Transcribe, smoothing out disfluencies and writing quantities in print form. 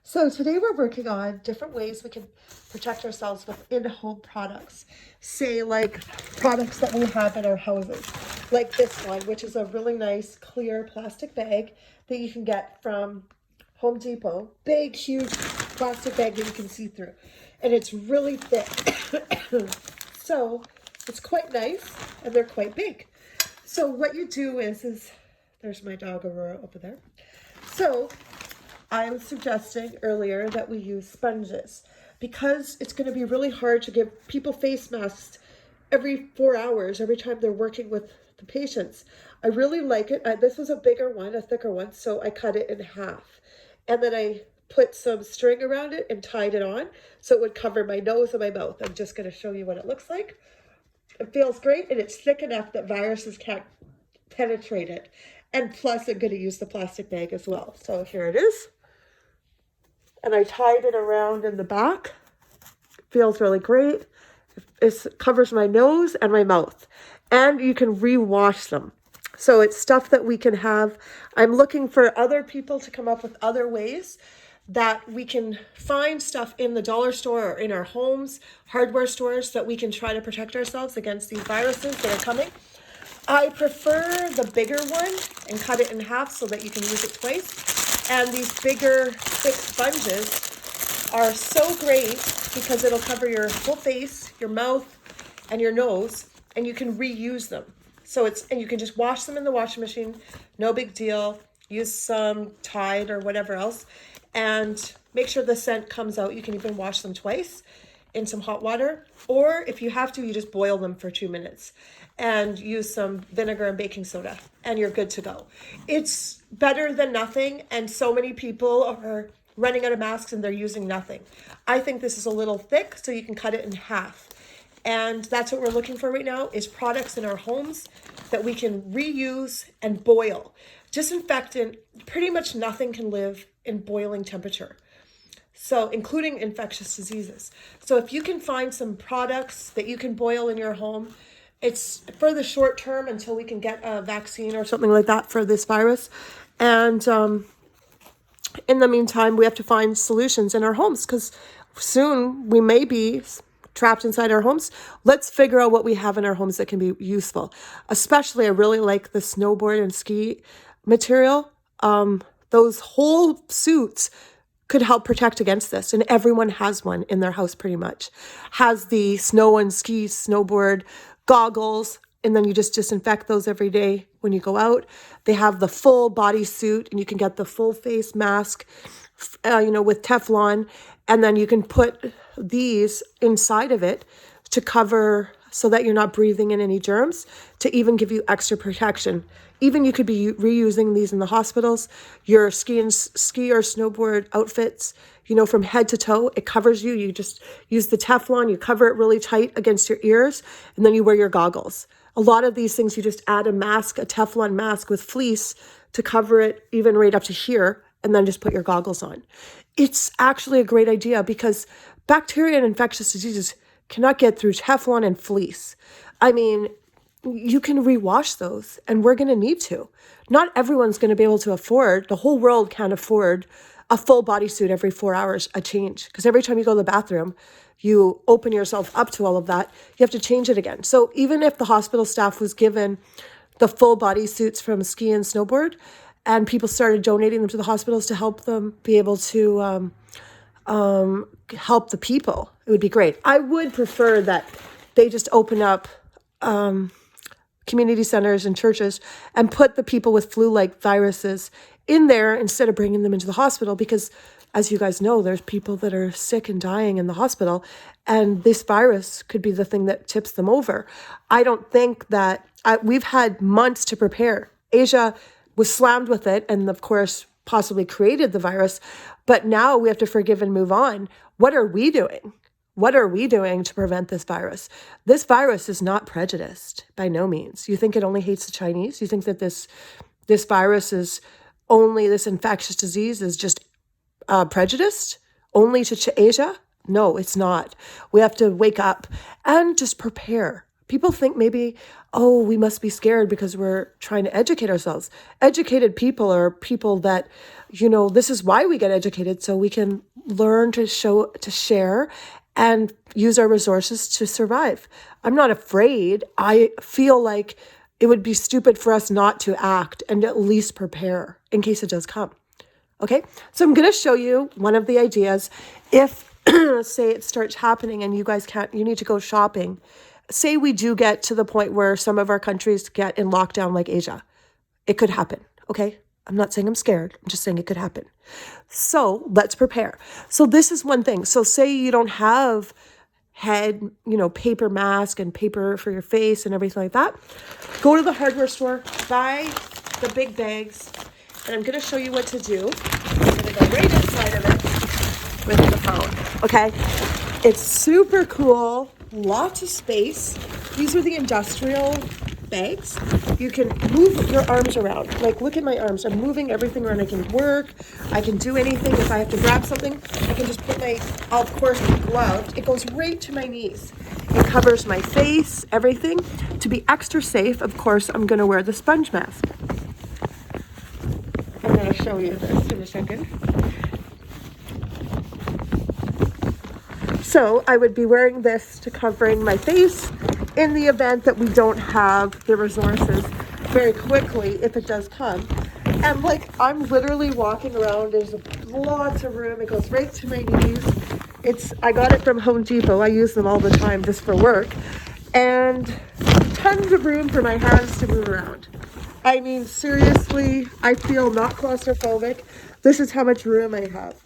So today we're working on different ways we can protect ourselves with in-home products. Say like products that we have in our houses, like this one, which is a really nice clear plastic bag that you can get from Home Depot. Big, huge plastic bag that you can see through. And it's really thick. So it's quite nice and they're quite big. So what you do is there's my dog Aurora over there. So I was suggesting earlier that we use sponges because it's going to be really hard to give people face masks every 4 hours, every time they're working with the patients. I really like it. This was a bigger one, a thicker one, so I cut it in half. And then I put some string around it and tied it on so it would cover my nose and my mouth. I'm just going to show you what it looks like. It feels great and it's thick enough that viruses can't penetrate it. And plus I'm going to use the plastic bag as well. So here it is. And I tied it around in the back. It feels really great. It covers my nose and my mouth. And you can rewash them. So it's stuff that we can have. I'm looking for other people to come up with other ways that we can find stuff in the dollar store or in our homes, hardware stores, that we can try to protect ourselves against these viruses that are coming. I prefer the bigger one and cut it in half so that you can use it twice. And these bigger, thick sponges are so great because it'll cover your whole face, your mouth, and your nose, and you can reuse them. And you can just wash them in the washing machine, no big deal. Use some Tide or whatever else, and make sure the scent comes out. You can even wash them twice in some hot water, or if you have to, you just boil them for 2 minutes and use some vinegar and baking soda and you're good to go. It's better than nothing, and so many people are running out of masks and they're using nothing. I think this is a little thick, so you can cut it in half. And that's what we're looking for right now, is products in our homes that we can reuse and boil. Disinfectant, pretty much nothing can live in boiling temperature. So including infectious diseases. So if you can find some products that you can boil in your home, it's for the short term until we can get a vaccine or something like that for this virus. And in the meantime, we have to find solutions in our homes because soon we may be trapped inside our homes. Let's figure out what we have in our homes that can be useful. Especially, I really like the snowboard and ski material. Those whole suits could help protect against this. And everyone has one in their house pretty much. Has the snow and ski, snowboard, goggles, and then you just disinfect those every day when you go out. They have the full body suit, and you can get the full face mask, with Teflon. And then you can put these inside of it to cover so that you're not breathing in any germs, to even give you extra protection. Even you could be reusing these in the hospitals. Your ski or snowboard outfits, from head to toe, it covers you. You just use the Teflon, you cover it really tight against your ears, and then you wear your goggles. A lot of these things, you just add a mask, a Teflon mask with fleece to cover it even right up to here, and then just put your goggles on. It's actually a great idea because bacteria and infectious diseases cannot get through Teflon and fleece. I mean, you can rewash those, and we're going to need to. Not everyone's going to be able to afford, the whole world can't afford a full bodysuit every 4 hours, a change. Because every time you go to the bathroom, you open yourself up to all of that, you have to change it again. So even if the hospital staff was given the full bodysuits from ski and snowboard, and people started donating them to the hospitals to help them be able to help the people, it would be great. I would prefer that they just open up community centers and churches and put the people with flu-like viruses in there instead of bringing them into the hospital, because as you guys know, there's people that are sick and dying in the hospital, and this virus could be the thing that tips them over. I don't think that we've had months to prepare. Asia was slammed with it and of course possibly created the virus, but now we have to forgive and move on. What are we doing? What are we doing to prevent this virus? This virus is not prejudiced by no means. You think it only hates the Chinese? You think that this virus is only, this infectious disease is just prejudiced only to Asia? No, it's not. We have to wake up and just prepare. People think maybe, oh, we must be scared because we're trying to educate ourselves. Educated people are people that, this is why we get educated, so we can learn to share and use our resources to survive. I'm not afraid. I feel like it would be stupid for us not to act and at least prepare in case it does come. Okay, so I'm going to show you one of the ideas. If, say, it starts happening and you need to go shopping. Say we do get to the point where some of our countries get in lockdown like Asia. It could happen, okay? I'm not saying I'm scared. I'm just saying it could happen. So let's prepare. So this is one thing. So say you don't have paper mask and paper for your face and everything like that. Go to the hardware store, buy the big bags, and I'm going to show you what to do. I'm going to go right inside of it with the phone, okay? It's super cool, lots of space. These are the industrial bags. You can move your arms around. Like, look at my arms. I'm moving everything around. I can work. I can do anything. If I have to grab something, I can just put of course, gloved. It goes right to my knees. It covers my face, everything. To be extra safe, of course, I'm going to wear the sponge mask. I'm going to show you this in a second. So I would be wearing this to covering my face in the event that we don't have the resources very quickly if it does come. And I'm literally walking around. There's lots of room. It goes right to my knees. I got it from Home Depot. I use them all the time just for work. And tons of room for my hands to move around. I mean, seriously, I feel not claustrophobic. This is how much room I have.